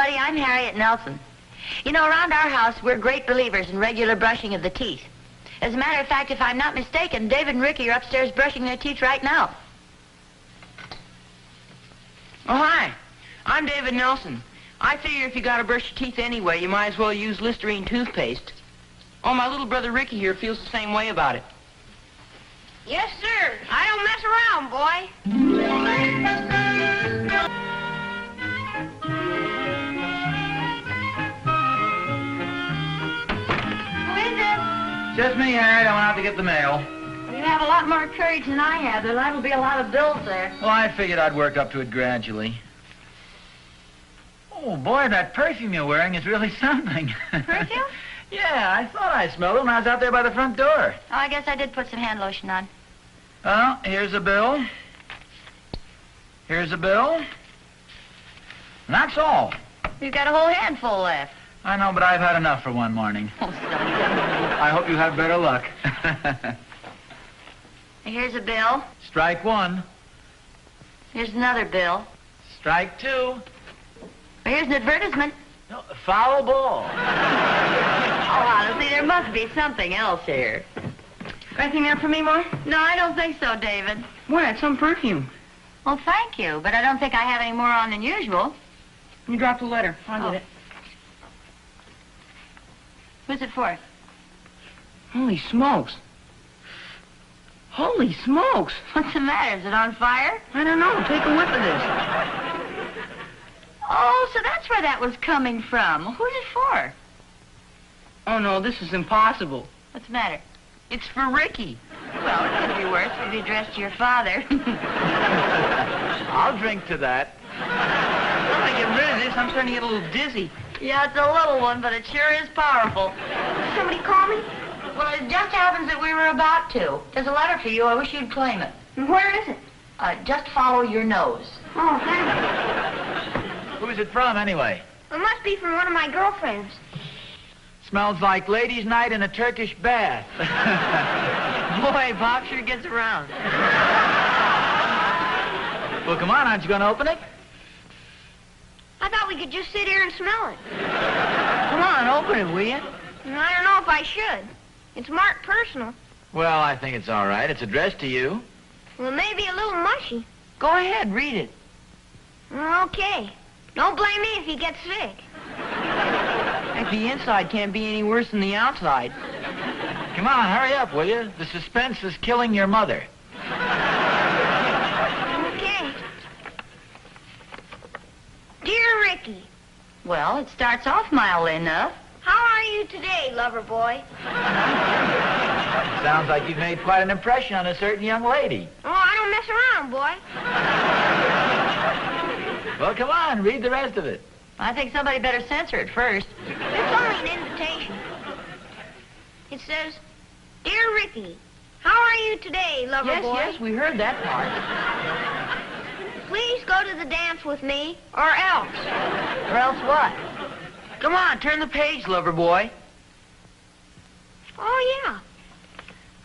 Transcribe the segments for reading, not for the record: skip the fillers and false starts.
buddy. I'm Harriet Nelson. You know, around our house, we're great believers in regular brushing of the teeth. As a matter of fact, if I'm not mistaken, David and Ricky are upstairs brushing their teeth right now. Oh, hi. I'm David Nelson. I figure if you gotta brush your teeth anyway, you might as well use Listerine toothpaste. Oh, my little brother Ricky here feels the same way about it. Yes, sir. I don't mess around, boy. Who is it? Just me, Harriet. I went out to get the mail. You have a lot more courage than I have. There'll liable to be a lot of bills there. Well, I figured I'd work up to it gradually. Oh, boy, that perfume you're wearing is really something. Perfume? Yeah, I thought I smelled it when I was out there by the front door. Oh, I guess I did put some hand lotion on. Well, here's a bill. Here's a bill. And that's all. You've got a whole handful left. I know, but I've had enough for one morning. Oh, silly. I hope you have better luck. Here's a bill. Strike one. Here's another bill. Strike two. Here's an advertisement. No, foul ball. Oh, honestly, there must be something else here. Anything there for me, Ma? No, I don't think so, David. What? It's some perfume. Well, thank you, but I don't think I have any more on than usual. You dropped the letter. I'll get it. Who's it for? Holy smokes. Holy smokes. What's the matter? Is it on fire? I don't know. Take a whiff of this. Oh, so that's where that was coming from. Who's it for? Oh, no, this is impossible. What's the matter? It's for Ricky. Well, it could be worse. It would be addressed to your father. I'll drink to that. I'm gonna get rid of this. I'm starting to get a little dizzy. Yeah, it's a little one, but it sure is powerful. Did somebody call me? Well, it just happens that we were about to. There's a letter for you. I wish you'd claim it. And where is it? Just follow your nose. Oh, thanks. Who's it from, anyway? It must be from one of my girlfriends. Smells like ladies' night in a Turkish bath. Boy, Bob sure gets around. Well, come on, aren't you going to open it? I thought we could just sit here and smell it. Come on, open it, will you? And I don't know if I should. It's marked personal. Well, I think it's all right. It's addressed to you. Well, it may be a little mushy. Go ahead, read it. Okay. Don't blame me if he gets sick. Heck, the inside can't be any worse than the outside. Come on, hurry up, will you? The suspense is killing your mother. Okay. Dear Ricky, Well, it starts off mildly enough. how are you today, lover boy? Sounds like you've made quite an impression on a certain young lady. Oh, I don't mess around, boy. Well, come on, read the rest of it. I think somebody better censor it first. It's only an invitation. It says, Dear Ricky, how are you today, lover Yes, boy? yes, we heard that part. Please go to the dance with me, or else. Or else what? Come on, turn the page, lover boy. Oh, yeah.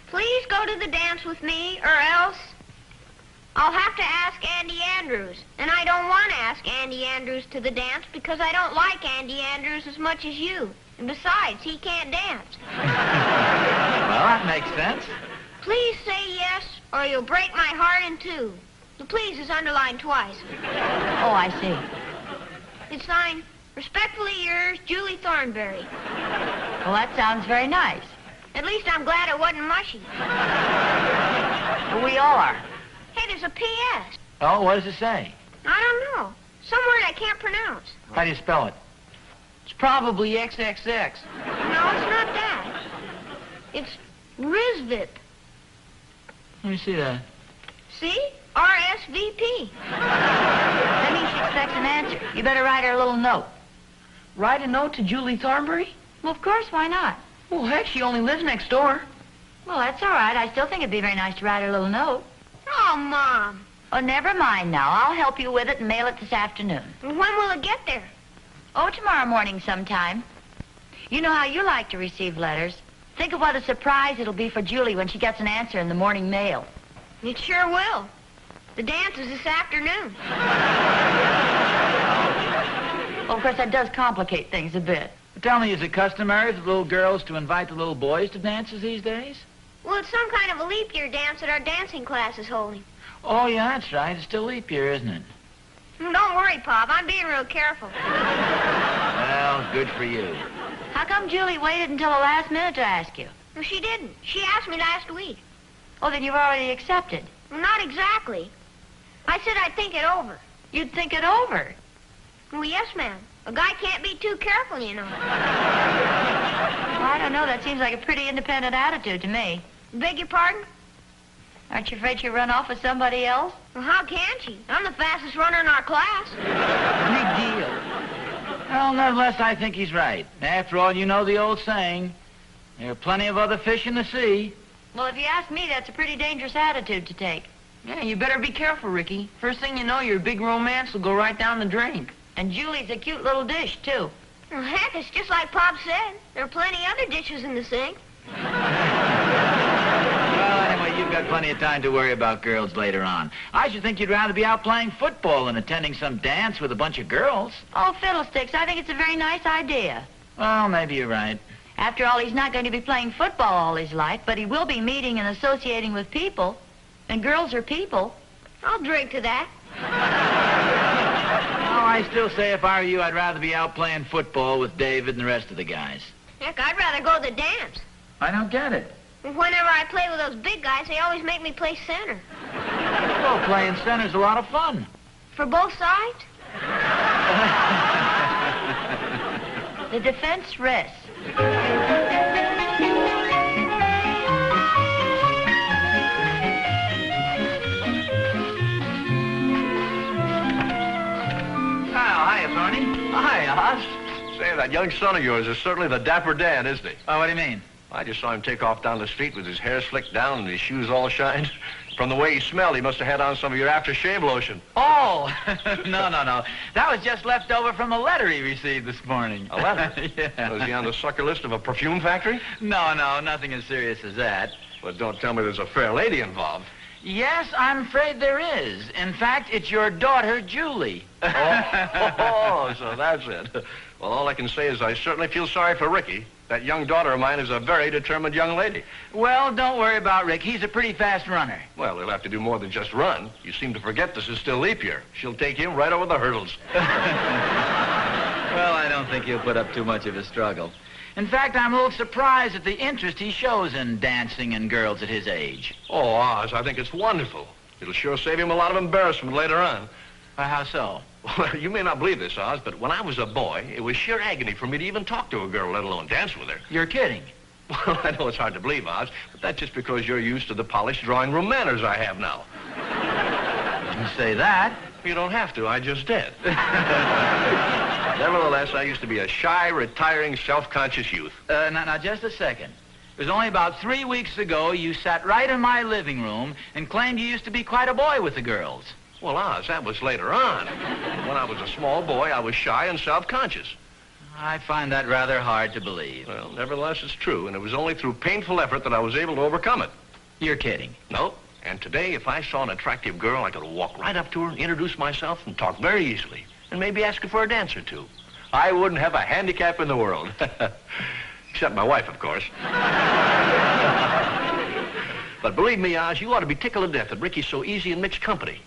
Please go to the dance with me, or else I'll have to ask Andy Andrews. And I don't want to ask Andy Andrews to the dance because I don't like Andy Andrews as much as you. And besides, he can't dance. Well, that makes sense. Please say yes, or you'll break my heart in two. The please is underlined twice. Oh, I see. It's signed, Respectfully yours, Julie Thornberry. Well, that sounds very nice. At least I'm glad it wasn't mushy. We are. Hey, there's a P.S. Oh, what does it say? I don't know. Some word I can't pronounce. How do you spell it? It's probably XXX. No, it's not that. It's Rizvip. Let me see that. See? RSVP. That means she expects an answer. You better write her a little note. Write a note to Julie Thornberry? Well, of course, why not? Well, heck, she only lives next door. Well, that's all right. I still think it'd be very nice to write her a little note. Oh, Mom. Oh, never mind now. I'll help you with it and mail it this afternoon. When will it get there? Oh, tomorrow morning sometime. You know how you like to receive letters. Think of what a surprise it'll be for Julie when she gets an answer in the morning mail. It sure will. The dance is this afternoon. Well, of course, that does complicate things a bit. Tell me, is it customary for little girls to invite the little boys to dances these days? Well, it's some kind of a leap year dance that our dancing class is holding. Oh, yeah, that's right. It's still leap year, isn't it? Don't worry, Pop. I'm being real careful. Well, good for you. How come Julie waited until the last minute to ask you? Well, she didn't. She asked me last week. Oh, then you've already accepted. Well, not exactly. I said I'd think it over. You'd think it over. Well, yes, ma'am. A guy can't be too careful, you know. Well, I don't know. That seems like a pretty independent attitude to me. Beg your pardon? Aren't you afraid she'll run off with somebody else? Well, how can she? I'm the fastest runner in our class. Big deal. Well, nevertheless, I think he's right. After all, you know the old saying, there are plenty of other fish in the sea. Well, if you ask me, that's a pretty dangerous attitude to take. Yeah, you better be careful, Ricky. First thing you know, your big romance will go right down the drain. And Julie's a cute little dish, too. Well, heck, it's just like Pop said. There are plenty other dishes in the sink. Well, anyway, you've got plenty of time to worry about girls later on. I should think you'd rather be out playing football than attending some dance with a bunch of girls. Oh, fiddlesticks, I think it's a very nice idea. Well, maybe you're right. After all, he's not going to be playing football all his life, but he will be meeting and associating with people. And girls are people. I'll drink to that. Oh, I still say if I were you, I'd rather be out playing football with David and the rest of the guys. Heck, I'd rather go to the dance. I don't get it. Whenever I play with those big guys, they always make me play center. Well, playing center's a lot of fun. For both sides? The defense rests. Hiya, Thorny. Hi, Oz. Say, that young son of yours is certainly the dapper Dan, isn't he? Oh, what do you mean? I just saw him take off down the street with his hair slicked down and his shoes all shined. From the way he smelled, he must have had on some of your aftershave lotion. Oh, no. That was just left over from a letter he received this morning. A letter? Yeah. Was he on the sucker list of a perfume factory? No, nothing as serious as that. But don't tell me there's a fair lady involved. Yes, I'm afraid there is. In fact, it's your daughter, Julie. Oh, so that's it. Well, all I can say is I certainly feel sorry for Ricky. That young daughter of mine is a very determined young lady. Well, don't worry about Rick. He's a pretty fast runner. Well, he'll have to do more than just run. You seem to forget this is still leap year. She'll take him right over the hurdles. Well, I don't think he'll put up too much of a struggle. In fact, I'm a little surprised at the interest he shows in dancing and girls at his age. Oh, Oz, I think it's wonderful. It'll sure save him a lot of embarrassment later on. How so? Well, you may not believe this, Oz, but when I was a boy, it was sheer agony for me to even talk to a girl, let alone dance with her. You're kidding. Well, I know it's hard to believe, Oz, but that's just because you're used to the polished drawing room manners I have now. You say that? You don't have to. I just did. Nevertheless, I used to be a shy, retiring, self-conscious youth. Now, just a second. It was only about 3 weeks ago you sat right in my living room and claimed you used to be quite a boy with the girls. Well, Oz, that was later on. When I was a small boy, I was shy and self-conscious. I find that rather hard to believe. Well, nevertheless, it's true, and it was only through painful effort that I was able to overcome it. You're kidding. No. And today, if I saw an attractive girl, I could walk right up to her, introduce myself, and talk very easily. And maybe ask her for a dance or two. I wouldn't have a handicap in the world. Except my wife, of course. But believe me, Oz, you ought to be tickled to death that Ricky's so easy in mixed company.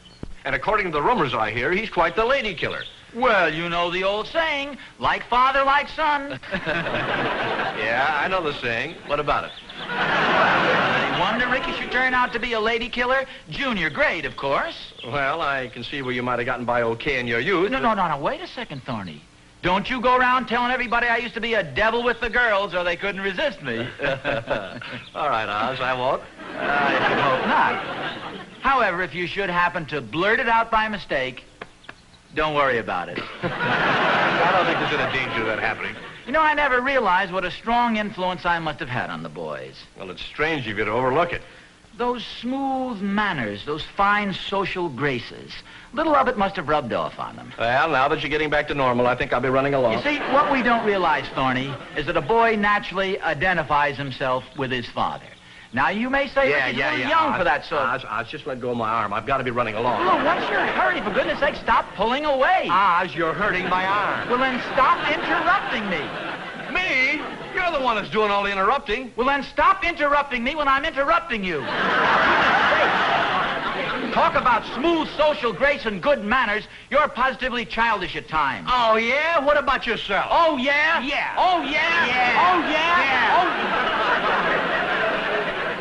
And according to the rumors I hear, he's quite the lady killer. Well, you know the old saying, like father, like son. Yeah, I know the saying. What about it? Any wonder Ricky should turn out to be a lady killer? Junior grade, of course. Well, I can see where you might have gotten by okay in your youth. No, wait a second, Thorny. Don't you go around telling everybody I used to be a devil with the girls or they couldn't resist me. All right, Oz, I won't. I should hope not. However, if you should happen to blurt it out by mistake, don't worry about it. I don't think there's any danger of that happening. You know, I never realized what a strong influence I must have had on the boys. Well, it's strange of you to overlook it. Those smooth manners, those fine social graces, little of it must have rubbed off on them. Well, now that you're getting back to normal, I think I'll be running along. You see, what we don't realize, Thorny, is that a boy naturally identifies himself with his father. Now, you may say Ricky's a little young for that sort. Oz, just let go of my arm. I've got to be running along. Oh, what's your hurry? For goodness sake, stop pulling away. Oz, you're hurting my arm. Well, then stop interrupting me. Me? You're the one that's doing all the interrupting. Well, then stop interrupting me when I'm interrupting you. Talk about smooth social grace and good manners. You're positively childish at times. Oh, yeah? What about yourself? Oh, yeah? Yeah. Oh, yeah? Yeah. Oh, yeah?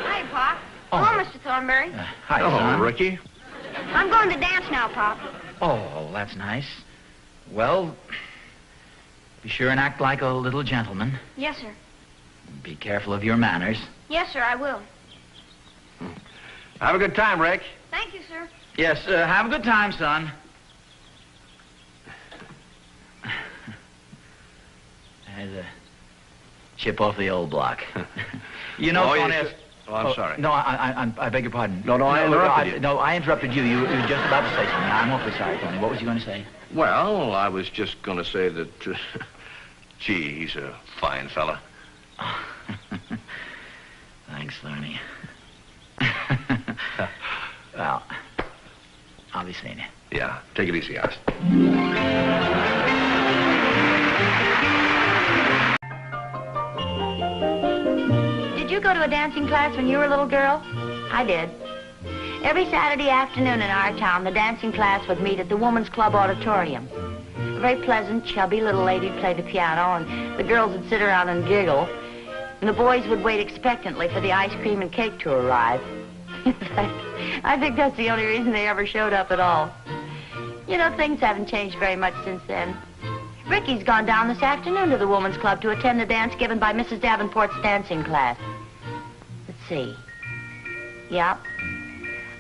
Hi, Pop. Oh. Hello, Mr. Thornberry. Hi, Oh, son. Ricky. I'm going to dance now, Pop. Oh, that's nice. Well, be sure and act like a little gentleman. Yes, sir. Be careful of your manners. Yes, sir, I will. Have a good time, Rick. Thank you, sir. Yes, have a good time, son. There's a chip off the old block. You know, Thorny, I'm sorry. No, I beg your pardon. No, I interrupted you. No, I interrupted you. You were just about to say something. I'm awfully sorry, Thorny. What was you going to say? Well, I was just going to say that, gee, he's a fine fella. Thanks, Thorny. Well, I'll be seeing you. Yeah, take it easy, Oz. Did you go to a dancing class when you were a little girl? I did. Every Saturday afternoon in our town, the dancing class would meet at the Woman's Club Auditorium. A very pleasant, chubby little lady would play the piano, and the girls would sit around and giggle, and the boys would wait expectantly for the ice cream and cake to arrive. In fact, I think that's the only reason they ever showed up at all. You know, things haven't changed very much since then. Ricky's gone down this afternoon to the Woman's Club to attend a dance given by Mrs. Davenport's dancing class. Let's see. Yep.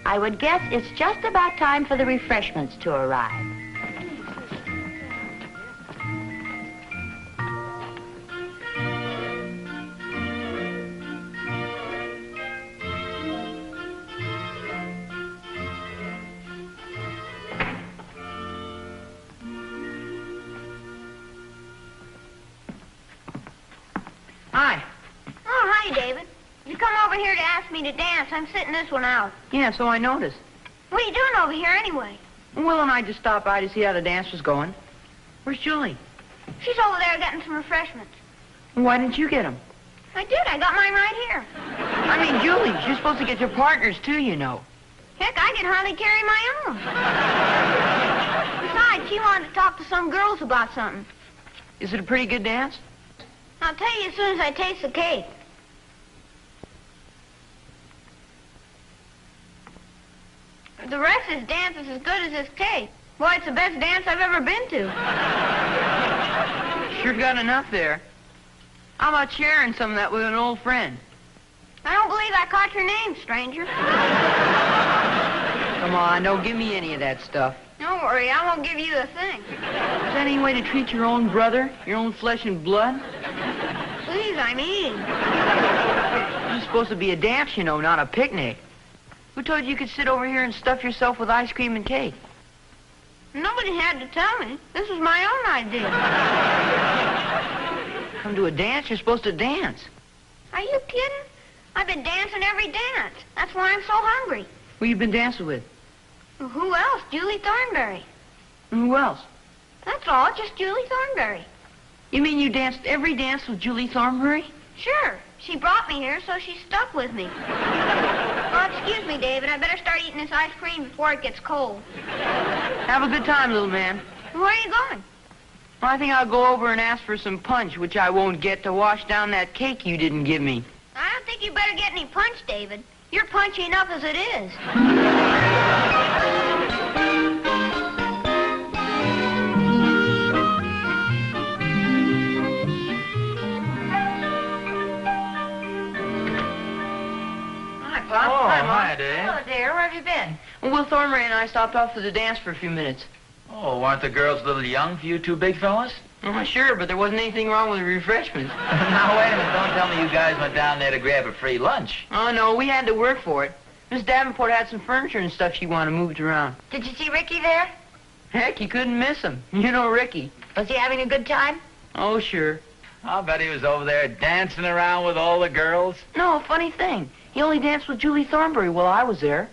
I would guess it's just about time for the refreshments to arrive. Hi. Oh, hi, David. You come over here to ask me to dance. I'm sitting this one out. Yeah, so I noticed. What are you doing over here anyway? Will and I just stopped by to see how the dance was going. Where's Julie? She's over there getting some refreshments. Why didn't you get them? I did. I got mine right here. I mean, Julie, you're supposed to get your partners, too, you know. Heck, I can hardly carry my own. Besides, she wanted to talk to some girls about something. Is it a pretty good dance? I'll tell you as soon as I taste the cake. The rest of this dance is as good as this cake. Boy, it's the best dance I've ever been to. Sure got enough there. How about sharing some of that with an old friend? I don't believe I caught your name, stranger. Come on, don't give me any of that stuff. Don't worry, I won't give you a thing. Is that any way to treat your own brother, your own flesh and blood? Please, I mean. This is supposed to be a dance, you know, not a picnic. Who told you could sit over here and stuff yourself with ice cream and cake? Nobody had to tell me. This was my own idea. Come to a dance, you're supposed to dance. Are you kidding? I've been dancing every dance. That's why I'm so hungry. Who you been dancing with? Well, who else? Julie Thornberry. And who else? That's all, just Julie Thornberry. You mean you danced every dance with Julie Thornberry? Sure. She brought me here, so she's stuck with me. Oh, excuse me, David. I better start eating this ice cream before it gets cold. Have a good time, little man. Where are you going? Well, I think I'll go over and ask for some punch, which I won't get to wash down that cake you didn't give me. I don't think you better get any punch, David. You're punchy enough as it is. Pop. Oh, Hi, Mom. hi, Dave. Hello, dear. Where have you been? Well, Will Thornberry and I stopped off for the dance for a few minutes. Oh, aren't the girls a little young for you two big fellas? Oh, sure, but there wasn't anything wrong with the refreshments. Now, wait a minute. Don't tell me you guys went down there to grab a free lunch. Oh, no, we had to work for it. Miss Davenport had some furniture and stuff she wanted moved around. Did you see Ricky there? Heck, you couldn't miss him. You know Ricky. Was he having a good time? Oh, sure. I'll bet he was over there dancing around with all the girls. No, funny thing. He only danced with Julie Thornberry while I was there.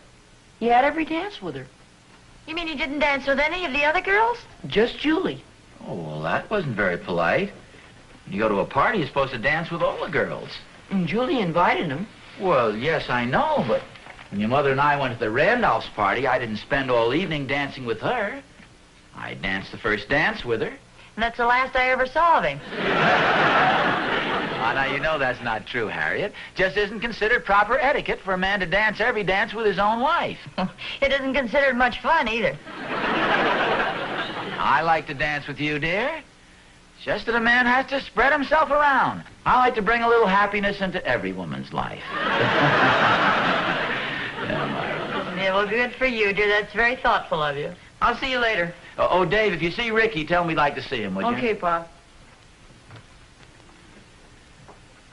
He had every dance with her. You mean he didn't dance with any of the other girls? Just Julie. Oh, well, that wasn't very polite. When you go to a party, you're supposed to dance with all the girls. And Julie invited him. Well, yes, I know, but when your mother and I went to the Randolph's party, I didn't spend all evening dancing with her. I danced the first dance with her. And that's the last I ever saw of him. Oh, now, you know that's not true, Harriet. Just isn't considered proper etiquette for a man to dance every dance with his own wife. It isn't considered much fun, either. I like to dance with you, dear. It's just that a man has to spread himself around. I like to bring a little happiness into every woman's life. Yeah, well, good for you, dear. That's very thoughtful of you. I'll see you later. Oh, Dave, if you see Ricky, tell me you'd like to see him, would you? Okay, Pop.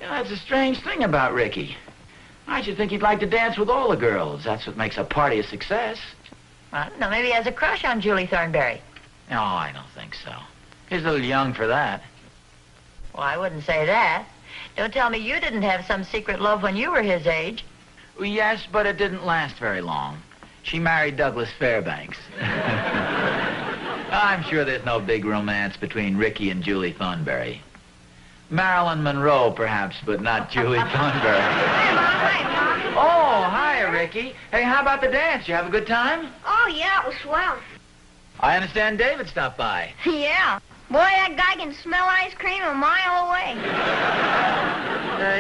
You know, that's a strange thing about Ricky. I should think he'd like to dance with all the girls. That's what makes a party a success. I don't know, maybe he has a crush on Julie Thornberry. No, I don't think so. He's a little young for that. Well, I wouldn't say that. Don't tell me you didn't have some secret love when you were his age. Well, yes, but it didn't last very long. She married Douglas Fairbanks. I'm sure there's no big romance between Ricky and Julie Thornberry. Marilyn Monroe, perhaps, but not Julie Thornberry. Hi, Mom. Hi, Mom. Oh, hi, Ricky. Hey, how about the dance? You have a good time? Oh, yeah, it was swell. I understand David stopped by. Yeah. Boy, that guy can smell ice cream a mile away.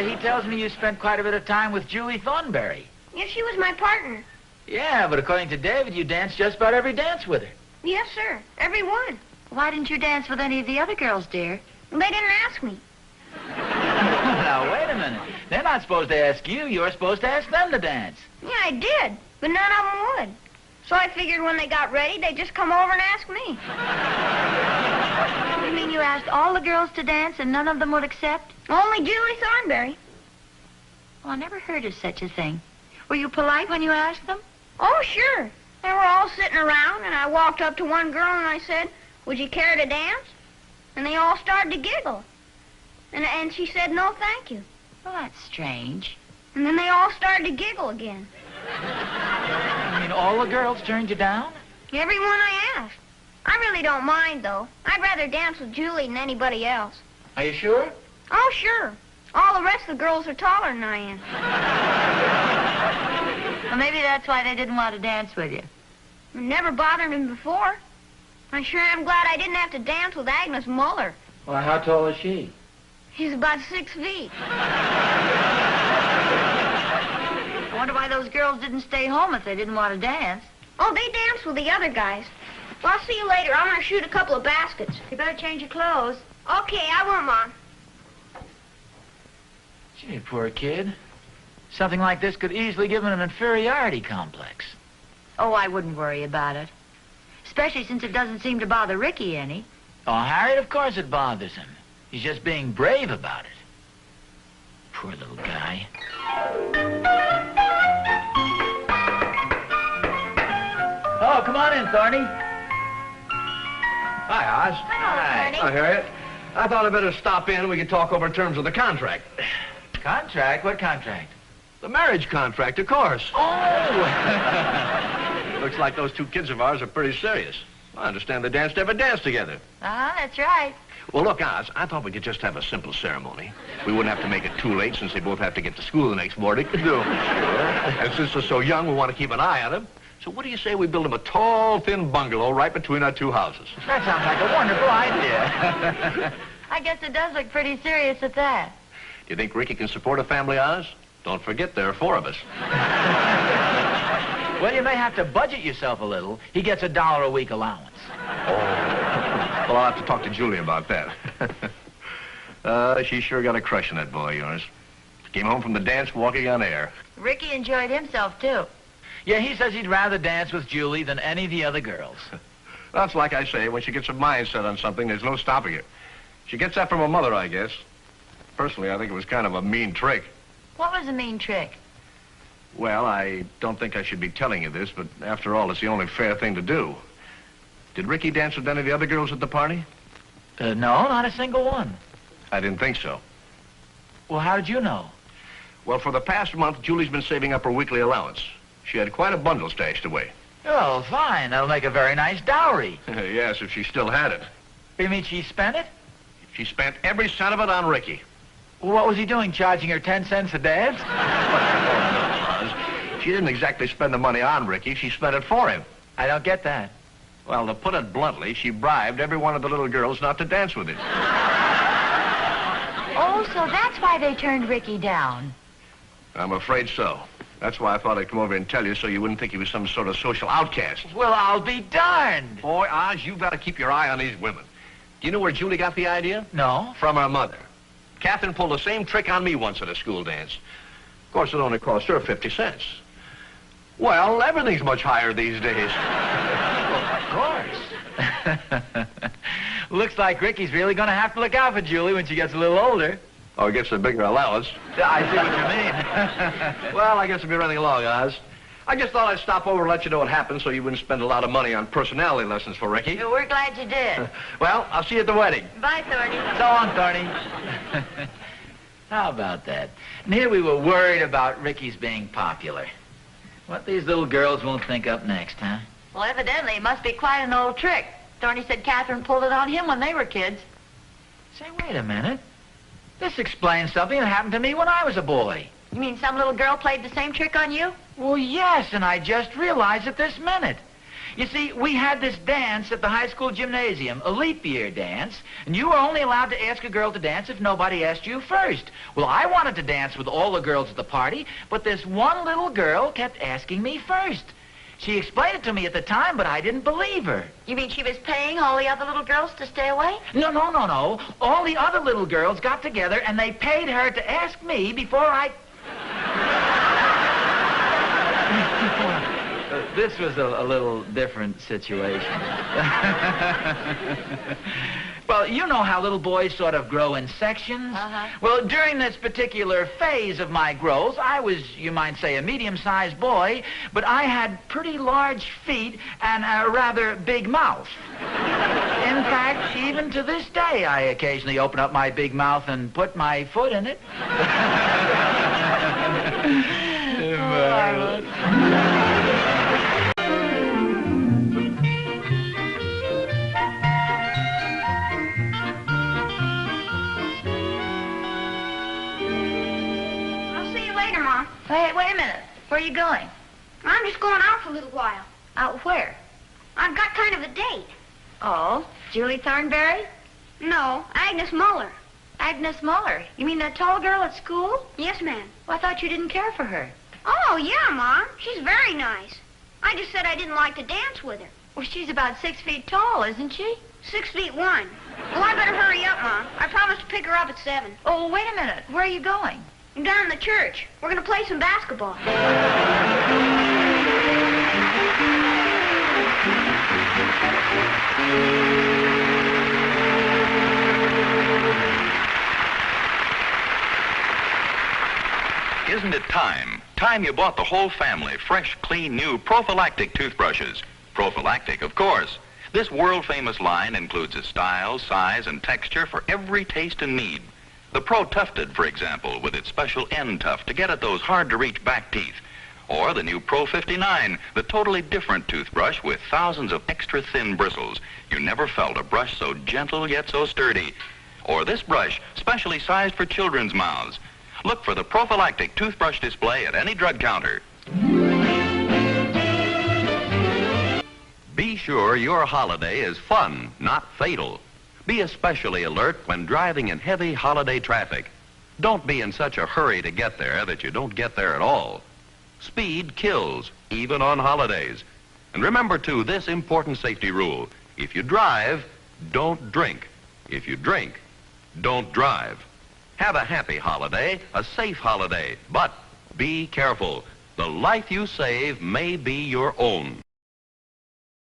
He tells me you spent quite a bit of time with Julie Thornberry. Yeah, she was my partner. Yeah, but according to David, you danced just about every dance with her. Yes, sir. Every one. Why didn't you dance with any of the other girls, dear? They didn't ask me. Now, wait a minute. They're not supposed to ask you. You're supposed to ask them to dance. Yeah, I did, but none of them would. So I figured when they got ready, they'd just come over and ask me. You mean you asked all the girls to dance and none of them would accept? Only Julie Thornberry. Well, I never heard of such a thing. Were you polite when you asked them? Oh, sure. They were all sitting around, and I walked up to one girl and I said, "Would you care to dance?" And they all started to giggle. And she said, "No, thank you." Well, that's strange. And then they all started to giggle again. You mean all the girls turned you down? Every one I asked. I really don't mind, though. I'd rather dance with Julie than anybody else. Are you sure? Oh, sure. All the rest of the girls are taller than I am. Well, maybe that's why they didn't want to dance with you. It never bothered me before. I sure am glad I didn't have to dance with Agnes Muller. Well, how tall is she? She's about 6 feet. I wonder why those girls didn't stay home if they didn't want to dance. Oh, they danced with the other guys. Well, I'll see you later. I'm going to shoot a couple of baskets. You better change your clothes. Okay, I will, Mom. Gee, poor kid. Something like this could easily give him an inferiority complex. Oh, I wouldn't worry about it. Especially since it doesn't seem to bother Ricky any. Oh, Harriet, of course it bothers him. He's just being brave about it. Poor little guy. Oh, come on in, Thorny. Hi, Oz. Hi. Hi, Harriet. I thought I'd better stop in and we could talk over terms of the contract. Contract? What contract? The marriage contract, of course. Oh! Looks like those two kids of ours are pretty serious. I understand they danced every dance together. That's right. Well, look, Oz, I thought we could just have a simple ceremony. We wouldn't have to make it too late since they both have to get to school the next morning. No. And since they're so young, we want to keep an eye on them. So what do you say we build them a tall, thin bungalow right between our two houses? That sounds like a wonderful idea. I guess it does look pretty serious at that. Do you think Ricky can support a family, Oz? Don't forget there are 4 of us. Well, you may have to budget yourself a little. He gets $1 a week allowance. Oh. Well, I'll have to talk to Julie about that. She sure got a crush on that boy of yours. Came home from the dance walking on air. Ricky enjoyed himself, too. Yeah, he says he'd rather dance with Julie than any of the other girls. That's like I say, when she gets her mind set on something, there's no stopping her. She gets that from her mother, I guess. Personally, I think it was kind of a mean trick. What was the mean trick? Well, I don't think I should be telling you this, but after all, it's the only fair thing to do. Did Ricky dance with any of the other girls at the party? No, not a single one. I didn't think so. Well, how did you know? Well, for the past month, Julie's been saving up her weekly allowance. She had quite a bundle stashed away. Oh, fine. That'll make a very nice dowry. Yes, if she still had it. You mean she spent it? She spent every cent of it on Ricky. Well, what was he doing, charging her 10 cents a dance? She didn't exactly spend the money on Ricky. She spent it for him. I don't get that. Well, to put it bluntly, she bribed every one of the little girls not to dance with him. Oh, so that's why they turned Ricky down. I'm afraid so. That's why I thought I'd come over and tell you so you wouldn't think he was some sort of social outcast. Well, I'll be darned. Boy, Oz, you've got to keep your eye on these women. Do you know where Julie got the idea? No. From her mother. Catherine pulled the same trick on me once at a school dance. Of course, it only cost her 50 cents. Well, everything's much higher these days. Of course. Looks like Ricky's really going to have to look out for Julie when she gets a little older. Oh, he gets a bigger allowance. I see what you mean. Well, I guess I'll be running along, Oz. I just thought I'd stop over and let you know what happened so you wouldn't spend a lot of money on personality lessons for Ricky. We're glad you did. Well, I'll see you at the wedding. Bye, Thorny. So long, Thorny. How about that? And here we were worried about Ricky's being popular. What these little girls won't think up next, huh? Well, evidently, it must be quite an old trick. Thorny said Catherine pulled it on him when they were kids. Say, wait a minute. This explains something that happened to me when I was a boy. You mean some little girl played the same trick on you? Well, yes, and I just realized it this minute. You see, we had this dance at the high school gymnasium, a leap year dance, and you were only allowed to ask a girl to dance if nobody asked you first. Well, I wanted to dance with all the girls at the party, but this one little girl kept asking me first. She explained it to me at the time, but I didn't believe her. You mean she was paying all the other little girls to stay away? No. All the other little girls got together, and they paid her to ask me before I... This was a little different situation. Well, you know how little boys sort of grow in sections? Uh-huh. Well, during this particular phase of my growth, I was, you might say, a medium-sized boy, but I had pretty large feet and a rather big mouth. In fact, even to this day, I occasionally open up my big mouth and put my foot in it. Wait a minute. Where are you going? I'm just going out for a little while. Out where? I've got kind of a date. Oh, Julie Thornberry? No, Agnes Muller. Agnes Muller? You mean that tall girl at school? Yes, ma'am. Well, I thought you didn't care for her. Oh, yeah, Mom. She's very nice. I just said I didn't like to dance with her. Well, she's about 6 feet tall, isn't she? 6'1". Well, I better hurry up, Mom. I promised to pick her up at 7. Oh, wait a minute. Where are you going? I'm down in the church. We're going to play some basketball. Isn't it time? Time you bought the whole family fresh, clean, new prophylactic toothbrushes. Prophylactic, of course. This world-famous line includes a style, size, and texture for every taste and need. The Pro Tufted, for example, with its special end tuft to get at those hard-to-reach back teeth. Or the new Pro 59, the totally different toothbrush with thousands of extra thin bristles. You never felt a brush so gentle yet so sturdy. Or this brush, specially sized for children's mouths. Look for the prophylactic toothbrush display at any drug counter. Be sure your holiday is fun, not fatal. Be especially alert when driving in heavy holiday traffic. Don't be in such a hurry to get there that you don't get there at all. Speed kills, even on holidays. And remember, too, this important safety rule. If you drive, don't drink. If you drink, don't drive. Have a happy holiday, a safe holiday, but be careful. The life you save may be your own.